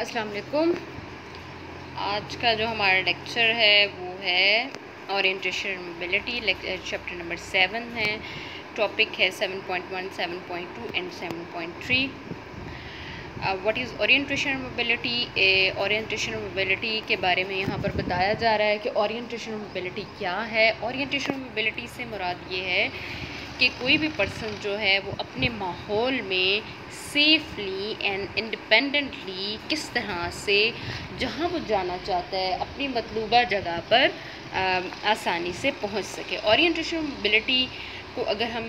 السلام علیکم۔ آج کا جو ہمارا لیکچر ہے وہ ہے اورینٹیشن موبلٹی، چیپٹر نمبر 7 ہے، ٹاپک ہے 7.1، 7.2 and 7.3۔ What is orientation mobility? Orientation mobility کے بارے میں یہاں پر بتایا جا رہا ہے کہ اورینٹیشن موبلٹی کیا ہے۔ اورینٹیشن موبلٹی سے مراد یہ ہے کہ کوئی بھی پرسن جو ہے وہ اپنے ماحول میں سیفلی اینڈ انڈیپینڈنٹلی کس طرح سے جہاں وہ جانا چاہتا ہے اپنی مطلوبہ جگہ پر آسانی سے پہنچ سکے۔ اورینٹیشن موبلٹی کو اگر ہم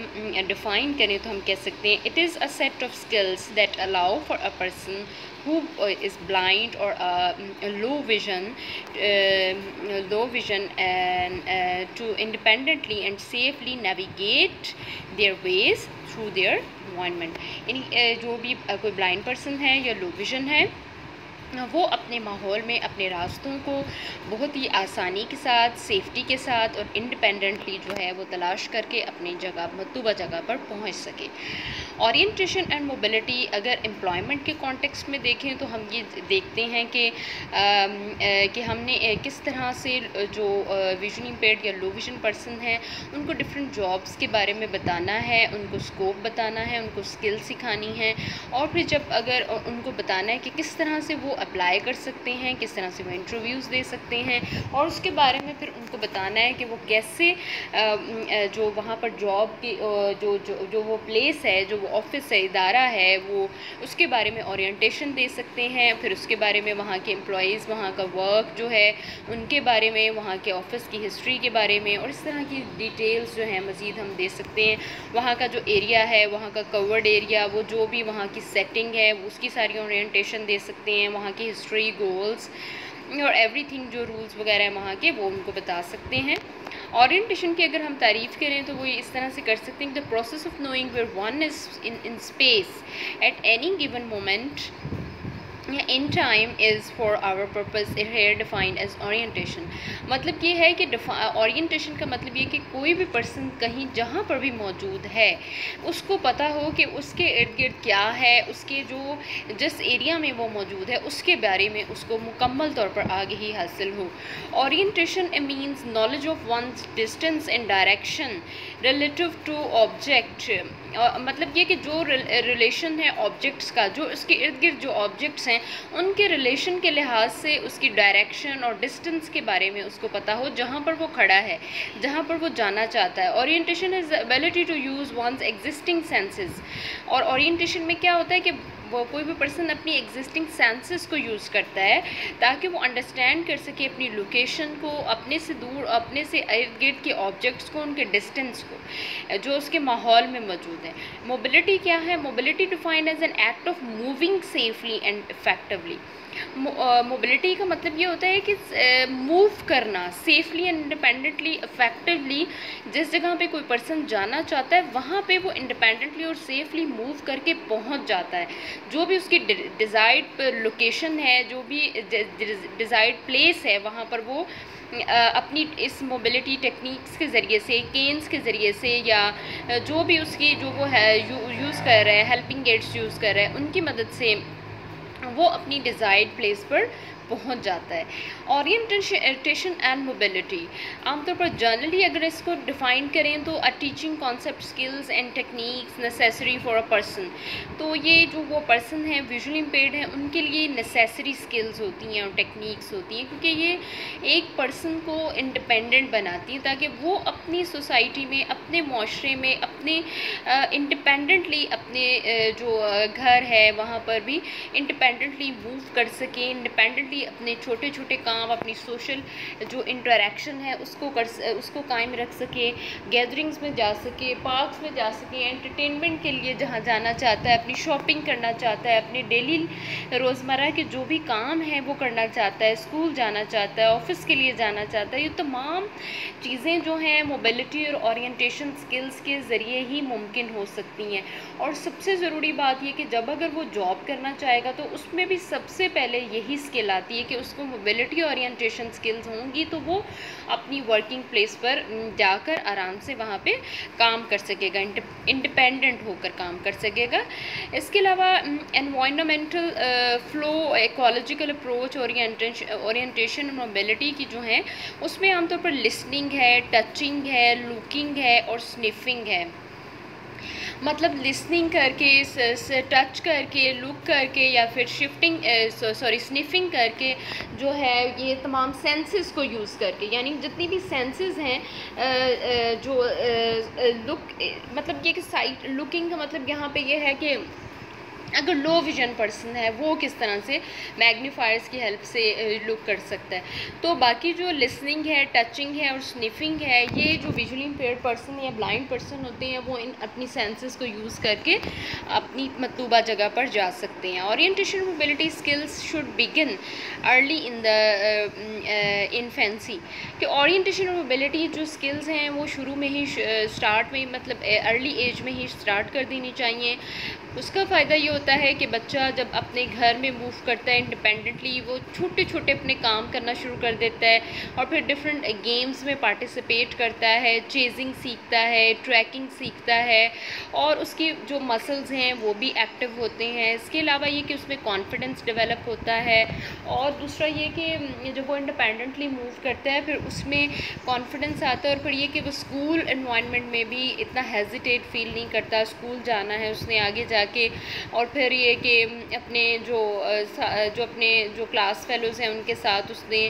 ڈیفائن کریں تو ہم کہہ سکتے ہیں it is a set of skills that allow for a person who is blind or low vision and to independently and safely navigate their ways through their environment۔ یعنی جو بھی کوئی بلائنڈ پرسن ہے یا لو ویژن ہے وہ اپنے ماحول میں اپنے راستوں کو بہت ہی آسانی کے ساتھ، سیفٹی کے ساتھ اور انڈیپینڈنٹلی جو ہے وہ تلاش کر کے اپنی جگہ مطلوبہ جگہ پر پہنچ سکے۔ اورینٹیشن اینڈ موبلٹی اگر امپلائمنٹ کے کانٹیکسٹ میں دیکھیں تو ہم یہ دیکھتے ہیں کہ ہم نے کس طرح سے جو ویژن امپیئرڈ یا لو ویژن پرسن ہیں ان کو ڈفرینٹ جابس کے بارے میں بتانا ہے، ان کو اسکوپ بتانا ہے، ان کو اسکل سکھانی ہے، اور پھر جب اگر ان کو بتانا ہے کہ کس طرح سے وہ اپلائی کر سکتے ہیں، کس طرح سے وہ انٹرویوز دے سکتے ہیں، اور اس کے بارے میں پھر ان کو بتانا ہے کہ وہ کیسے جو وہاں پر جاب کی جو وہ پلیس ہے، جو وہ آفس ہے، ادارہ ہے، وہ اس کے بارے میں اورینٹیشن دے سکتے ہیں۔ پھر اس کے بارے میں وہاں کے امپلائیز، وہاں کا ورک جو ہے ان کے بارے میں، وہاں کے آفس کی ہسٹری کے بارے میں، اور اس طرح کی ڈیٹیلز جو ہیں مزید ہم دے سکتے ہیں۔ وہاں کا جو ایریا ہے، وہاں کا کورڈ ایریا، وہ جو بھی وہاں کی سیٹنگ ہے اس کی ساری اورینٹیشن دے سکتے ہیں۔ وہاں کی ہسٹری، گولز اور ایوری تھنگ جو رولز وغیرہ ہیں وہاں کے، وہ ان کو بتا سکتے ہیں۔ اورینٹیشن کی اگر ہم تعریف کریں تو وہ اس طرح سے کر سکتے ہیں کہ the process of knowing where one is in space at any given moment in time is for our purpose here defined as orientation۔ مطلب یہ ہے کہ اورینٹیشن کا مطلب یہ کہ کوئی بھی پرسن کہیں جہاں پر بھی موجود ہے اس کو پتہ ہو کہ اس کے ارد گرد کیا ہے، اس کے جو جس ایریا میں وہ موجود ہے اس کے بارے میں اس کو مکمل طور پر آگہی حاصل ہو۔ Orientation means knowledge of one's distance and direction relative to object. مطلب یہ کہ جو ریلیشن ہے آبجیکٹس کا، جو اس کے ارد گرد جو آبجیکٹس ہیں ان کے ریلیشن کے لحاظ سے اس کی ڈائریکشن اور ڈسٹنس کے بارے میں اس کو پتہ ہو جہاں پر وہ کھڑا ہے، جہاں پر وہ جانا چاہتا ہے۔ Orientation is ability to use one's existing senses. اور اورینٹیشن میں کیا ہوتا ہے کہ وہ کوئی بھی پرسن اپنی ایگزسٹنگ سینسز کو یوز کرتا ہے تاکہ وہ انڈرسٹینڈ کر سکے اپنی لوکیشن کو، اپنے سے دور، اپنے سے ارد گرد کے آبجیکٹس کو، ان کے ڈسٹنس کو جو اس کے ماحول میں موجود ہے۔ موبلٹی کیا ہے؟ Mobility defined as an act of moving safely and effectively. Mobility کا مطلب یہ ہوتا ہے کہ موو کرنا سیفلی اینڈ انڈیپینڈنٹلی، افیکٹولی۔ جس جگہ پہ کوئی پرسن جانا چاہتا ہے وہاں پہ وہ انڈیپینڈنٹلی اور سیفلی موو کر کے پہنچ جاتا ہے۔ جو بھی اس کی ڈیزائرڈ لوکیشن ہے، جو بھی ڈیزائرڈ پلیس ہے، وہاں پر وہ اپنی اس موبلٹی ٹیکنیکس کے ذریعے سے، کینس کے ذریعے سے، یا جو بھی اس کی جو وہ ہے یوز کر رہا ہے، ہیلپنگ ایڈس یوز کر رہا ہے، ان کی مدد سے وہ اپنی ڈیزائرڈ پلیس پر پہنچ جاتا ہے۔ اورینٹیشن اینڈ موبلٹی عام طور پر جنرلی اگر اس کو ڈیفائن کریں تو teaching concept, skills and techniques necessary for a person. تو یہ جو وہ پرسن ہیں ویژولی امپیئرڈ ہیں ان کے لیے نیسیسری اسکلز ہوتی ہیں اور ٹیکنیکس ہوتی ہیں، کیونکہ یہ ایک پرسن کو انڈیپینڈنٹ بناتی ہیں تاکہ وہ اپنی سوسائٹی میں، اپنے معاشرے میں، اپنے انڈیپینڈنٹلی اپنے جو گھر ہے وہاں پر بھی انڈیپینڈنٹلی موو کر سکیں، انڈیپینڈنٹلی اپنے چھوٹے چھوٹے کام، اپنی سوشل جو انٹریکشن ہے اس کو قائم رکھ سکے، گیدرنگز میں جا سکے، پارکس میں جا سکے، انٹرٹینمنٹ کے لیے جہاں جانا چاہتا ہے، اپنی شاپنگ کرنا چاہتا ہے، اپنے ڈیلی روزمرہ کے جو بھی کام ہیں وہ کرنا چاہتا ہے، اسکول جانا چاہتا ہے، آفس کے لیے جانا چاہتا ہے۔ یہ تمام چیزیں جو ہیں موبلٹی اور اورینٹیشن اسکلز کے ذریعے ہی ممکن ہو سکتی ہیں۔ اور سب سے ضروری بات یہ کہ جب اگر وہ جاب کرنا چاہے گا تو اس میں بھی سب سے پہلے یہی اسکل آتی ہے کہ اس کو موبلٹی اورینٹیشن سکلز ہوں گی تو وہ اپنی ورکنگ پلیس پر جا کر آرام سے وہاں پہ کام کر سکے گا, انڈیپینڈنٹ ہو کر کام کر سکے گا. اس کے علاوہ environmental flu, ecological approach, orientation mobility کی جو ہیں اس میں عام طور پر لسننگ ہے, ٹچنگ ہے, لوکنگ ہے اور سنیفنگ ہے. مطلب لسننگ کر کے, ٹچ کر کے, لک کر کے یا پھر سنیفنگ کر کے جو ہے یہ تمام سینسز کو یوز کر کے, یعنی جتنی بھی سینسز ہیں جو لک مطلب یہ کہ سائٹ لکنگ کا مطلب یہاں پہ یہ ہے کہ اگر لو ویژن پرسن ہے وہ کس طرح سے میگنیفائرز کی ہیلپ سے لک کر سکتا ہے. تو باقی جو لسننگ ہے, ٹچنگ ہے اور سنیفنگ ہے, یہ جو ویژولی امپیئرڈ پرسن یا بلائنڈ پرسن ہوتے ہیں وہ ان اپنی سینسز کو یوز کر کے اپنی مطلوبہ جگہ پر جا سکتے ہیں. Orientation mobility skills should begin early in the infancy, کہ اورینٹیشن موبلٹی جو اسکلز ہیں وہ شروع میں ہی اسٹارٹ میں مطلب ارلی ایج میں ہی اسٹارٹ کر دینی چاہیے. اس کا فائدہ یہ ہوتا ہے کہ بچہ جب اپنے گھر میں موو کرتا ہے انڈیپینڈنٹلی, وہ چھوٹے چھوٹے اپنے کام کرنا شروع کر دیتا ہے اور پھر ڈفرینٹ گیمز میں پارٹیسپیٹ کرتا ہے, چیزنگ سیکھتا ہے, ٹریکنگ سیکھتا ہے اور اس کی جو مسلز ہیں وہ بھی ایکٹیو ہوتے ہیں. اس کے علاوہ یہ کہ اس میں کانفیڈنس ڈیولپ ہوتا ہے, اور دوسرا یہ کہ جب وہ انڈیپینڈنٹلی موو کرتا ہے پھر اس میں کانفیڈنس آتا ہے, اور پھر یہ کہ وہ اسکول انوائرمنٹ میں بھی اتنا ہیزیٹیٹ فیل نہیں کرتا. اسکول جانا ہے اس نے آگے جا کے, اور پھر یہ کہ اپنے جو اپنے جو کلاس فیلوز ہیں ان کے ساتھ اس نے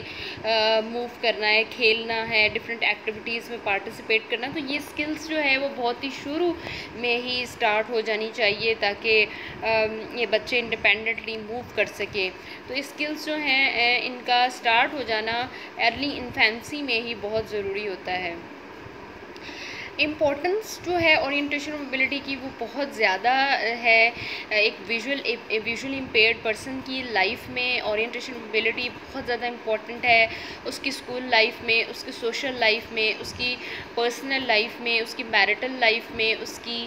موو کرنا ہے, کھیلنا ہے, ڈفرینٹ ایکٹیویٹیز میں پارٹیسپیٹ کرنا. تو یہ اسکلز جو ہے وہ بہت ہی شروع میں ہی اسٹارٹ ہو جانی چاہیے تاکہ یہ بچے انڈیپینڈنٹلی موو کر سکیں. تو اسکلز جو ہیں ان کا اسٹارٹ ہو جانا ارلی انفینسی میں ہی بہت ضروری ہوتا ہے. امپورٹنس جو ہے اورینٹیشن موبلٹی کی وہ بہت زیادہ ہے. ایک ویژولی امپیئرڈ پرسن کی لائف میں اورینٹیشن موبلٹی بہت زیادہ امپورٹنٹ ہے. اس کی اسکول لائف میں, اس کی سوشل لائف میں, اس کی پرسنل لائف میں, اس کی میرٹل لائف میں, اس کی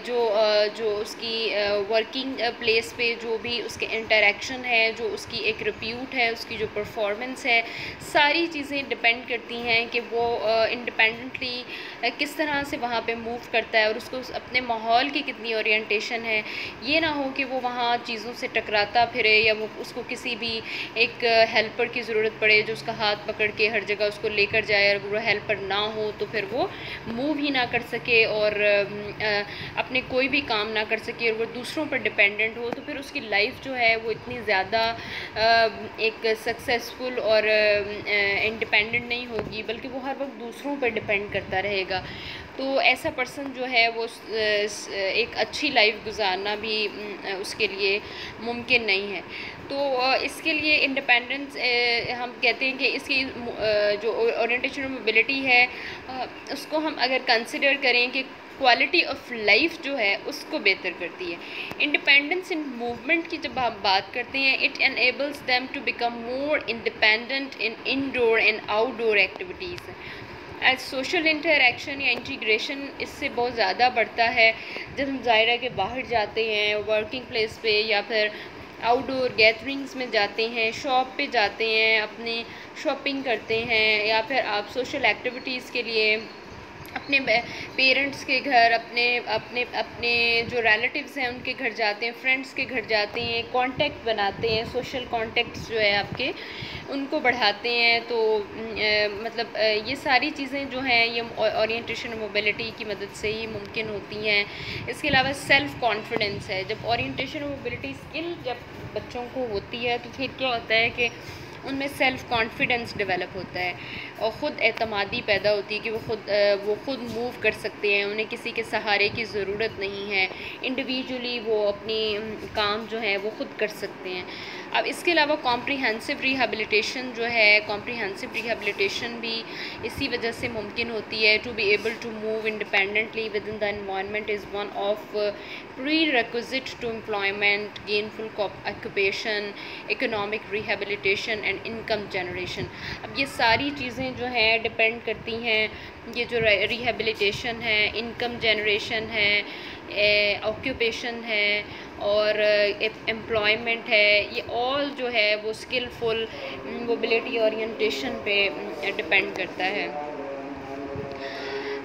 جو اس کی ورکنگ پلیس پہ جو بھی اس کے انٹریکشن ہے, جو اس کی ایک ریپیوٹ ہے, اس کی جو پرفارمنس ہے, ساری چیزیں ڈپینڈ کرتی ہیں کہ وہ انڈیپینڈنٹلی کس طرح سے وہاں پہ موو کرتا ہے اور اس کو اپنے ماحول کی کتنی اورینٹیشن ہے. یہ نہ ہو کہ وہ وہاں چیزوں سے ٹکراتا پھرے یا وہ اس کو کسی بھی ایک ہیلپر کی ضرورت پڑے جو اس کا ہاتھ پکڑ کے ہر جگہ اس کو لے کر جائے, اور وہ ہیلپر نہ ہو تو پھر وہ موو ہی نہ کر سکے اور اپنے کوئی بھی کام نہ کر سکے اور وہ دوسروں پر ڈپینڈنٹ ہو. تو پھر اس کی لائف جو ہے وہ اتنی زیادہ ایک سکسیزفل اور انڈیپینڈنٹ نہیں ہوگی, بلکہ وہ ہر وقت دوسروں پر ڈپینڈ کرتا رہے گا. تو ایسا پرسن جو ہے وہ ایک اچھی لائف گزارنا بھی اس کے لیے ممکن نہیں ہے. تو اس کے لیے انڈیپینڈنس ہم کہتے ہیں کہ اس کی جو اورینٹیشن موبلٹی ہے اس کو ہم اگر کنسیڈر کریں کہ کوالٹی آف لائف جو ہے اس کو بہتر کرتی ہے. انڈیپینڈنس ان موومنٹ کی جب ہم بات کرتے ہیں, it enables them to become more independent in indoor and outdoor activities. As social interaction یا انٹیگریشن اس سے بہت زیادہ بڑھتا ہے جب ہم ظاہرہ کے باہر جاتے ہیں ورکنگ پلیس پہ یا پھر آؤٹ ڈور گیدرنگز میں جاتے ہیں, شاپ پہ جاتے ہیں, اپنی شاپنگ کرتے ہیں, یا پھر آپ سوشل ایکٹیویٹیز کے لیے اپنے پیرنٹس کے گھر, اپنے جو ریلیٹیوز ہیں ان کے گھر جاتے ہیں, فرینڈس کے گھر جاتے ہیں, کانٹیکٹ بناتے ہیں, سوشل کانٹیکٹس جو ہے آپ کے ان کو بڑھاتے ہیں. تو مطلب یہ ساری چیزیں جو ہیں یہ اورینٹیشن موبلٹی کی مدد سے ہی ممکن ہوتی ہیں. اس کے علاوہ سیلف کانفیڈنس ہے. جب اورینٹیشن موبلٹی اسکل جب بچوں کو ہوتی ہے تو پھر کیا ہوتا ہے کہ ان میں سیلف کانفیڈنس ڈیولپ ہوتا ہے اور خود اعتمادی پیدا ہوتی ہے کہ وہ خود موو کر سکتے ہیں, انہیں کسی کے سہارے کی ضرورت نہیں ہے, انڈیویجولی وہ اپنی کام جو ہے وہ خود کر سکتے ہیں. اب اس کے علاوہ کمپریہنسو ریہیبلیٹیشن جو ہے, کمپریہنسو ریہیبلیٹیشن بھی اسی وجہ سے ممکن ہوتی ہے. To be able to move independently within the environment is one of prerequisite to employment, gainful occupation, economic rehabilitation and income generation. اب یہ ساری چیزیں جو ہیں ڈپینڈ کرتی ہیں, یہ جو ریہیبلیٹیشن ہے, انکم جنریشن ہے, آکیوپیشن ہے اور امپلائمنٹ ہے، یہ آل جو ہے وہ اسکلفل موبلٹی اورینٹیشن پہ ڈپینڈ کرتا ہے.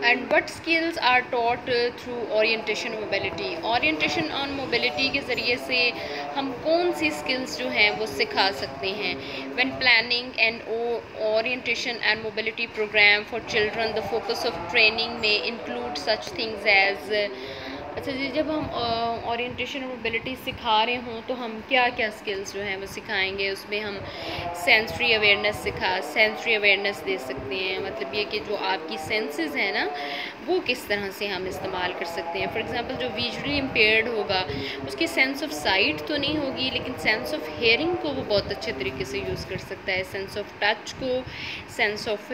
And what skills are taught through orientation mobility. Orientation on mobility کے ذریعے سے ہم کون سی اسکلز جو ہیں وہ سکھا سکتے ہیں. When planning and orientation and mobility programme for children the focus of training میں انکلوڈ سچ تھنگز ایز. اچھا جی، جب ہم اورینٹیشن اور موبلٹی سکھا رہے ہوں تو ہم کیا کیا اسکلز جو ہیں وہ سکھائیں گے. اس میں ہم سینسری اویئرنیس دے سکتے ہیں. مطلب یہ کہ جو آپ کی سینسز ہیں نا وہ کس طرح سے ہم استعمال کر سکتے ہیں. فار ایگزامپل جو ویژولی امپیئرڈ ہوگا اس کی سینس آف سائٹ تو نہیں ہوگی لیکن سینس آف ہیئرنگ کو وہ بہت اچھے طریقے سے یوز کر سکتا ہے. سینس آف ٹچ کو، سینس آف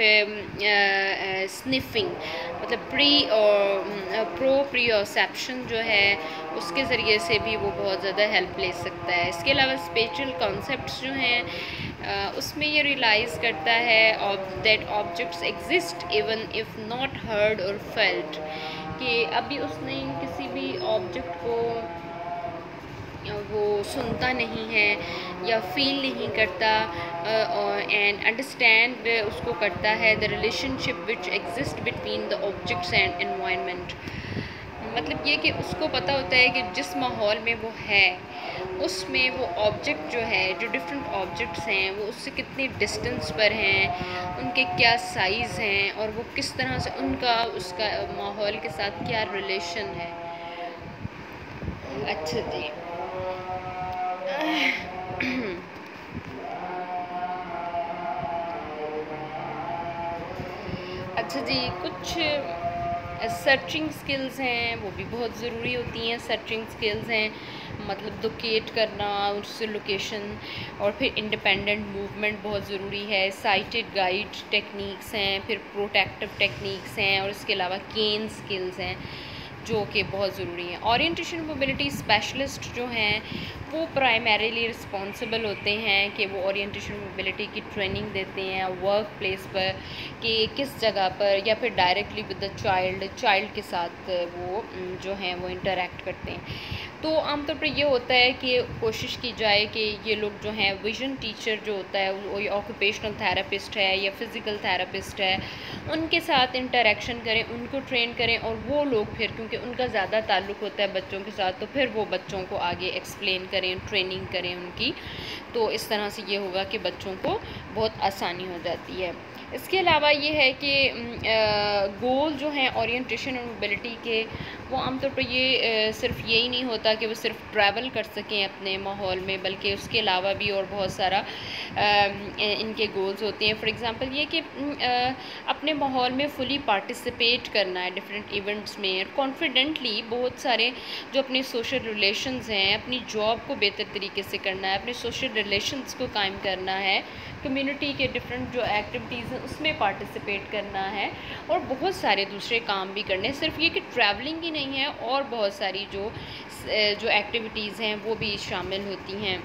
سنفنگ مطلب پروپریوسیپشن جو ہے اس کے ذریعے سے بھی وہ بہت زیادہ ہیلپ لے سکتا ہے. اس کے علاوہ اسپیچل کانسیپٹس جو ہیں اس میں یہ ریلائز کرتا ہے that objects exist even if not heard اور فیلٹ، کہ ابھی اس نے کسی بھی آبجیکٹ کو وہ سنتا نہیں ہے یا فیل نہیں کرتا اینڈ انڈرسٹینڈ اس کو کرتا ہے the relation ship which exist between the objects and environment. مطلب یہ کہ اس کو پتہ ہوتا ہے کہ جس ماحول میں وہ ہے اس میں وہ آبجیکٹ جو ہے، جو ڈفرینٹ آبجیکٹس ہیں وہ اس سے کتنی ڈسٹنس پر ہیں، ان کے کیا سائز ہیں اور وہ کس طرح سے ان کا اس کا ماحول کے ساتھ کیا ریلیشن ہے. اچھا جی، اچھا جی، کچھ سرچنگ سکلز ہیں وہ بھی بہت ضروری ہوتی ہیں. سرچنگ سکلز ہیں مطلب لوکیٹ کرنا اس سے لوکیشن، اور پھر انڈیپینڈنٹ موومنٹ بہت ضروری ہے. سائٹڈ گائیڈ ٹیکنیکس ہیں، پھر پروٹیکٹیو ٹیکنیکس ہیں، اور اس کے علاوہ کین سکلز ہیں جو کہ بہت ضروری ہیں. اورینٹیشن موبلٹی اسپیشلسٹ جو ہیں وہ پرائمریلی رسپانسبل ہوتے ہیں کہ وہ اورینٹیشن موبلٹی کی ٹریننگ دیتے ہیں ورک پلیس پر، کہ کس جگہ پر، یا پھر ڈائریکٹلی ود دا چائلڈ کے ساتھ وہ جو ہیں وہ انٹریکٹ کرتے ہیں. تو عام طور پر یہ ہوتا ہے کہ کوشش کی جائے کہ یہ لوگ جو ہیں ویژن ٹیچر جو ہوتا ہے وہ آکوپیشنل تھراپسٹ ہے یا فزیکل تھراپسٹ ہے، ان کے ساتھ انٹریکشن کریں، ان کو ٹرین کریں، اور وہ لوگ پھر کیونکہ ان کا زیادہ تعلق ہوتا ہے بچوں کے ساتھ تو پھر وہ بچوں کو آگے ایکسپلین کریں، ٹریننگ کریں ان کی. تو اس طرح سے یہ ہوگا کہ بچوں کو بہت آسانی ہو جاتی ہے. اس کے علاوہ یہ ہے کہ گول جو ہیں اورینٹیشن اور موبلٹی کے وہ عام طور پر یہ صرف یہی نہیں ہوتا کہ وہ صرف ٹریول کر سکیں اپنے ماحول میں، بلکہ اس کے علاوہ بھی اور بہت سارا ان کے گولز ہوتے ہیں. فار ایگزامپل یہ کہ اپنے ماحول میں فلی پارٹیسپیٹ کرنا ہے ڈفرینٹ ایونٹس میں، اور کانفیڈنٹلی بہت سارے جو اپنے سوشل ریلیشنز ہیں، اپنی جاب کو بہتر طریقے سے کرنا ہے، اپنے سوشل ریلیشنز کو قائم کرنا ہے، کمیونٹی کے ڈفرینٹ جو ایکٹیویٹیز ہیں اس میں پارٹیسپیٹ کرنا ہے، اور بہت سارے دوسرے کام بھی کرنے. صرف یہ کہ ٹریولنگ ہی نہیں ہے، اور بہت ساری جو ایکٹیویٹیز ہیں وہ بھی شامل ہوتی ہیں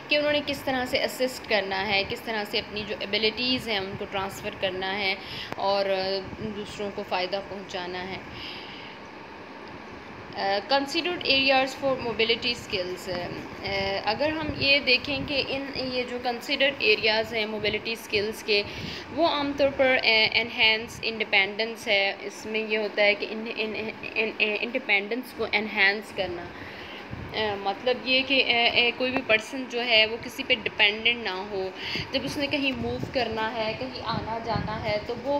کہ انہوں نے کس طرح سے اسسٹ کرنا ہے، کس طرح سے اپنی جو ایبیلٹیز ہیں ان کو ٹرانسفر کرنا ہے اور دوسروں کو فائدہ پہنچانا ہے. Considered areas for mobility skills. اگر ہم یہ دیکھیں کہ یہ جو کنسیڈرڈ ایریاز ہیں موبلٹی اسکلز کے، وہ عام طور پر انہینس انڈیپینڈنس ہے. اس میں یہ ہوتا ہے کہ انڈیپینڈنس کو انہینس کرنا، مطلب یہ کہ کوئی بھی پرسن جو ہے وہ کسی پہ ڈپینڈنٹ نہ ہو. جب اس نے کہیں موو کرنا ہے، کہیں آنا جانا ہے، تو وہ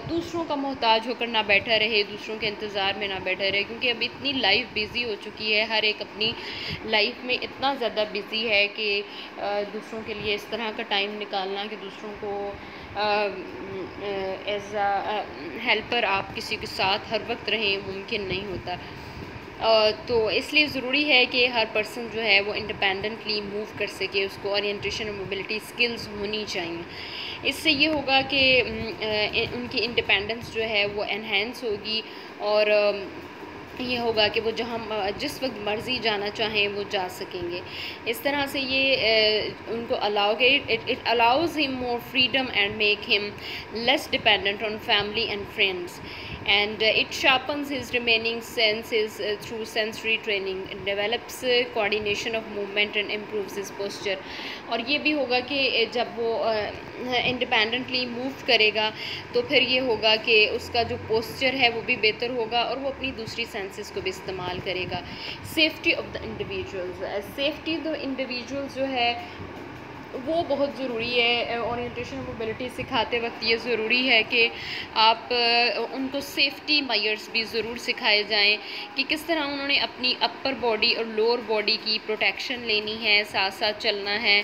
دوسروں کا محتاج ہو کر نہ بیٹھا رہے، دوسروں کے انتظار میں نہ بیٹھا رہے، کیونکہ ابھی اتنی لائف بیزی ہو چکی ہے، ہر ایک اپنی لائف میں اتنا زیادہ بیزی ہے کہ دوسروں کے لیے اس طرح کا ٹائم نکالنا کہ دوسروں کو ایز اے ہیلپر آپ کسی کے ساتھ ہر وقت رہیں ممکن نہیں ہوتا. تو اس لیے ضروری ہے کہ ہر پرسن جو ہے وہ انڈیپینڈنٹلی موو کر سکے، اس کو اورینٹیشن اور موبلٹی اسکلز ہونی چاہیے. اس سے یہ ہوگا کہ ان کی انڈیپینڈنس جو ہے وہ انہینس ہوگی، اور یہ ہوگا کہ وہ جس وقت مرضی جانا چاہیں وہ جا سکیں گے. اس طرح سے یہ ان کو اٹ الاؤز ہم مور freedom and make them less dependent on family and friends. and it sharpens his remaining senses through sensory training, it develops coordination of movement and improves his posture. اور یہ بھی ہوگا کہ جب وہ انڈیپینڈنٹلی موو کرے گا تو پھر یہ ہوگا کہ اس کا جو پوسچر ہے وہ بھی بہتر ہوگا اور وہ اپنی دوسری سینسز کو بھی استعمال کرے گا. Safety of the individuals, safety the individuals جو ہے وہ بہت ضروری ہے. اورینٹیشن موبلٹی سکھاتے وقت یہ ضروری ہے کہ آپ ان کو سیفٹی میئرز بھی ضرور سکھائے جائیں کہ کس طرح انہوں نے اپنی اپر باڈی اور لوور باڈی کی پروٹیکشن لینی ہے، ساتھ ساتھ چلنا ہے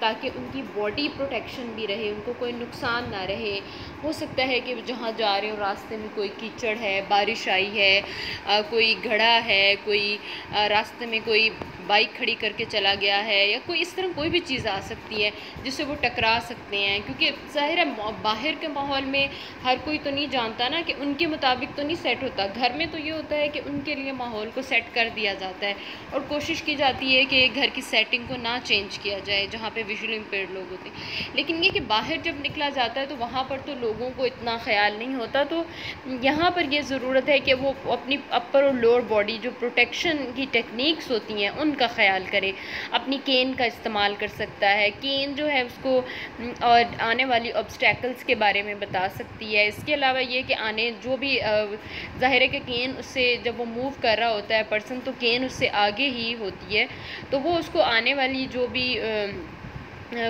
تاکہ ان کی باڈی پروٹیکشن بھی رہے، ان کو کوئی نقصان نہ رہے. ہو سکتا ہے کہ جہاں جا رہے ہوں راستے میں کوئی کیچڑ ہے، بارش آئی ہے، کوئی گھڑا ہے، کوئی راستے میں کوئی بائک کھڑی کر کے چلا گیا ہے، یا کوئی اس طرح کوئی بھی چیز آ سکتی ہے جس سے وہ ٹکرا سکتے ہیں. کیونکہ ظاہر ہے باہر کے ماحول میں ہر کوئی تو نہیں جانتا نا کہ ان کے مطابق تو نہیں سیٹ ہوتا. گھر میں تو یہ ہوتا ہے کہ ان کے لیے ماحول کو سیٹ کر دیا جاتا ہے اور کوشش کی جاتی ہے کہ گھر کی سیٹنگ کو نہ چینج کیا جائے جہاں پہ ویژول امپیئرڈ لوگ ہوتے ہیں. لیکن یہ کہ باہر جب نکلا جاتا ہے تو وہاں پر تو لوگوں کو اتنا خیال نہیں ہوتا. تو یہاں پر یہ ضرورت ہے کہ وہ اپنی اپر اور لوور باڈی جو پروٹیکشن کی ٹیکنیکس ہوتی ہیں ان کا خیال کرے. اپنی کین کا استعمال کر سکتا ہے، کین جو ہے اس کو اور آنے والی آبسٹیکلز کے بارے میں بتا سکتی ہے. اس کے علاوہ یہ کہ آنے جو بھی ظاہر ہے کہ کین اس سے جب وہ موو کر رہا ہوتا ہے پرسن تو کین اس سے آگے ہی ہوتی ہے، تو وہ اس کو آنے والی جو بھی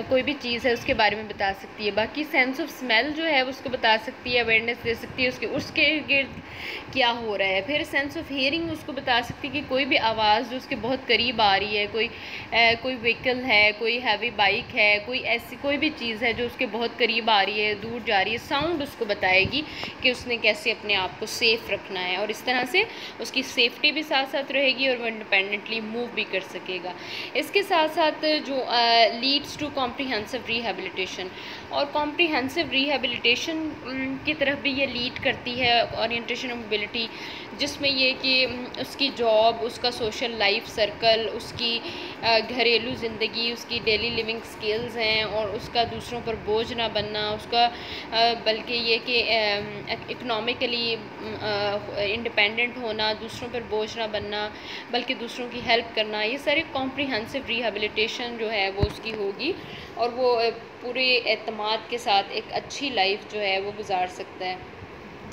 کوئی بھی چیز ہے اس کے بارے میں بتا سکتی ہے. باقی سینس آف اسمیل جو ہے اس کو بتا سکتی ہے، اویئرنیس دے سکتی ہے اس کے گرد کیا ہو رہا ہے. پھر سینس آف ہیئرنگ اس کو بتا سکتی ہے کہ کوئی بھی آواز جو اس کے بہت قریب آ رہی ہے، کوئی وہیکل ہے، کوئی ہیوی بائک ہے، کوئی ایسی کوئی بھی چیز ہے جو اس کے بہت قریب آ رہی ہے، دور جا رہی ہے، ساؤنڈ اس کو بتائے گی کہ اس نے کیسے اپنے آپ کو سیف رکھنا ہے. اور اس طرح سے اس کی سیفٹی بھی ساتھ ساتھ رہے گی اور وہ انڈیپینڈنٹلی موو بھی کر سکے گا. اس کے ساتھ ساتھ جو لیڈس ٹو کمپریہنسو ریہیبلیٹیشن، اور کمپریہنسو ریہیبلیٹیشن کی طرف بھی یہ لیڈ کرتی ہے اورینٹیشن آف موبلٹی، جس میں یہ کہ اس کی جاب، اس کا سوشل لائف سرکل، اس کی گھریلو زندگی، اس کی ڈیلی لیونگ سکلز ہیں، اور اس کا دوسروں پر بوجھ نہ بننا، اس کا بلکہ یہ کہ اکنامکلی انڈیپینڈنٹ ہونا، دوسروں پر بوجھ نہ بننا بلکہ دوسروں کی ہیلپ کرنا، یہ سارے کمپریہنسو ریہیبلیٹیشن جو ہے وہ اس کی ہوگی اور وہ پورے اعتماد کے ساتھ ایک اچھی لائف جو ہے وہ گزار سکتا ہے.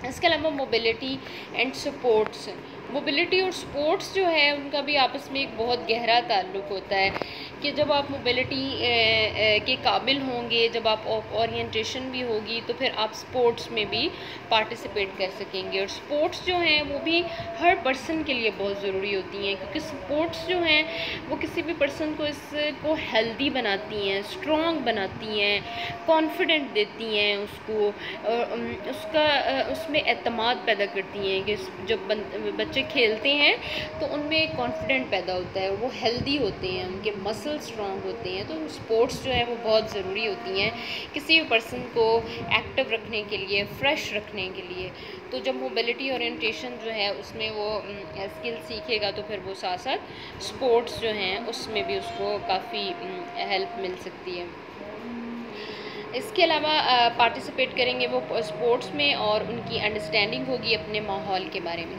اس کے علاوہ موبلٹی اینڈ سپورٹس، موبلٹی اور سپورٹس جو ہے ان کا بھی آپس میں ایک بہت گہرا تعلق ہوتا ہے کہ جب آپ موبلٹی کے قابل ہوں گے، جب آپ اورینٹیشن بھی ہوگی تو پھر آپ سپورٹس میں بھی پارٹیسپیٹ کر سکیں گے. اور سپورٹس جو ہیں وہ بھی ہر پرسن کے لیے بہت ضروری ہوتی ہیں کیونکہ سپورٹس جو ہیں وہ کسی بھی پرسن کو اس کو ہیلدی بناتی ہیں، اسٹرانگ بناتی ہیں، کانفیڈنٹ دیتی ہیں اس کو، اس میں اعتماد پیدا کرتی ہیں کہ جب بچے کھیلتے ہیں تو ان میں کانفیڈنٹ پیدا ہوتا ہے، وہ ہیلدی ہوتے ہیں، ان کے مسل اسٹرانگ ہوتے ہیں. تو سپورٹس جو ہے وہ بہت ضروری ہوتی ہیں کسی بھی پرسن کو ایکٹیو رکھنے کے لیے، فریش رکھنے کے لیے. تو جب موبلٹی اورینٹیشن جو ہے اس میں وہ اسکل سیکھے گا تو پھر وہ ساتھ ساتھ سپورٹس جو ہیں اس میں بھی اس کو کافی ہیلپ مل سکتی ہے. اس کے علاوہ پارٹیسپیٹ کریں گے وہ اسپورٹس میں اور ان کی انڈرسٹینڈنگ ہوگی اپنے ماحول کے بارے میں.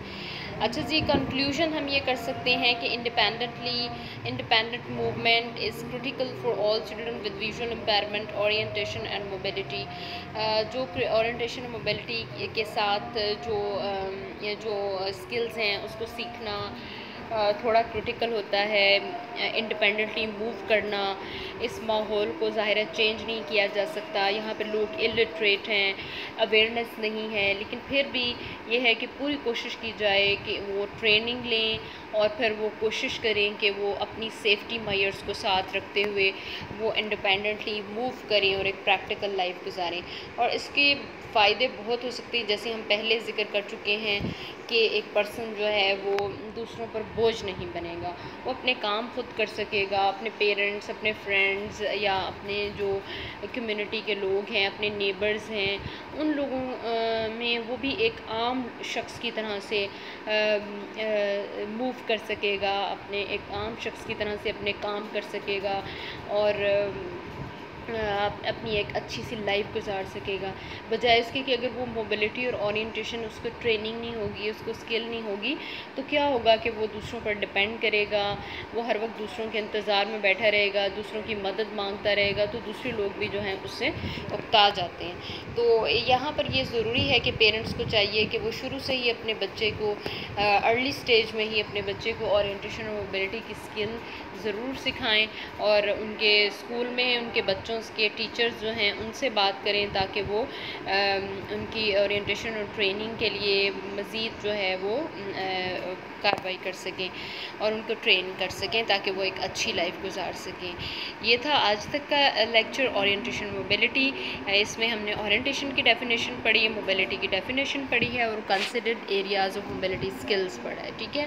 اچھا جی، کنکلوژن ہم یہ کر سکتے ہیں کہ independent movement is critical for all children with visual impairment, orientation and mobility. جو اورینٹیشن اور موبلٹی کے ساتھ جو اسکلز ہیں اس کو سیکھنا تھوڑا کرٹیکل ہوتا ہے. انڈیپینڈنٹلی موو کرنا، اس ماحول کو ظاہر ہے چینج نہیں کیا جا سکتا. یہاں پہ لوگ الٹریٹ ہیں، اویئرنیس نہیں ہے، لیکن پھر بھی یہ ہے کہ پوری کوشش کی جائے کہ وہ ٹریننگ لیں اور پھر وہ کوشش کریں کہ وہ اپنی سیفٹی میئرز کو ساتھ رکھتے ہوئے وہ انڈیپینڈنٹلی موو کریں اور ایک پریکٹیکل لائف گزاریں. اور اس کے فائدے بہت ہو سکتے ہیں، جیسے ہم پہلے ذکر کر چکے ہیں کہ ایک پرسن جو ہے وہ دوسروں پر بوجھ نہیں بنے گا، وہ اپنے کام خود کر سکے گا، اپنے پیرنٹس، اپنے فرینڈز یا اپنے جو کمیونٹی کے لوگ ہیں، اپنے نیبرز ہیں، ان لوگوں میں وہ بھی ایک عام شخص کی طرح سے موو کر سکے گا، اپنے ایک عام شخص کی طرح سے اپنے کام کر سکے گا. اور اپنی ایک اچھی سی لائف گزار سکے گا، بجائے اس کے کہ اگر وہ موبلٹی اور اورینٹیشن اس کو ٹریننگ نہیں ہوگی، اس کو اسکل نہیں ہوگی، تو کیا ہوگا کہ وہ دوسروں پر ڈپینڈ کرے گا، وہ ہر وقت دوسروں کے انتظار میں بیٹھا رہے گا، دوسروں کی مدد مانگتا رہے گا، تو دوسرے لوگ بھی جو ہیں اس سے اکتا جاتے ہیں۔ تو یہاں پر یہ ضروری ہے کہ پیرنٹس کو چاہیے کہ وہ شروع سے ہی اپنے بچے کو ارلی سٹیج میں ہی اپنے بچے کو اورینٹیشن اور موبلٹی کی اسکل ضرور سکھائیں، اور ان کے اسکول میں ان کے بچوں کے ٹیچرز جو ہیں ان سے بات کریں تاکہ وہ ان کی اورینٹیشن اور ٹریننگ کے لیے مزید جو ہے وہ کارروائی کر سکیں اور ان کو ٹرین کر سکیں تاکہ وہ ایک اچھی لائف گزار سکیں۔ یہ تھا آج تک کا لیکچر اورینٹیشن موبلٹی۔ اس میں ہم نے اورینٹیشن کی ڈیفینیشن پڑھی ہے، موبلٹی کی ڈیفینیشن پڑھی ہے، اور considered areas of mobility skills پڑھا ہے، ٹھیک ہے۔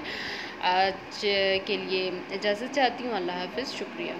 آج کے لیے اجازت چاہتی ہوں، اللہ حافظ، شکریہ۔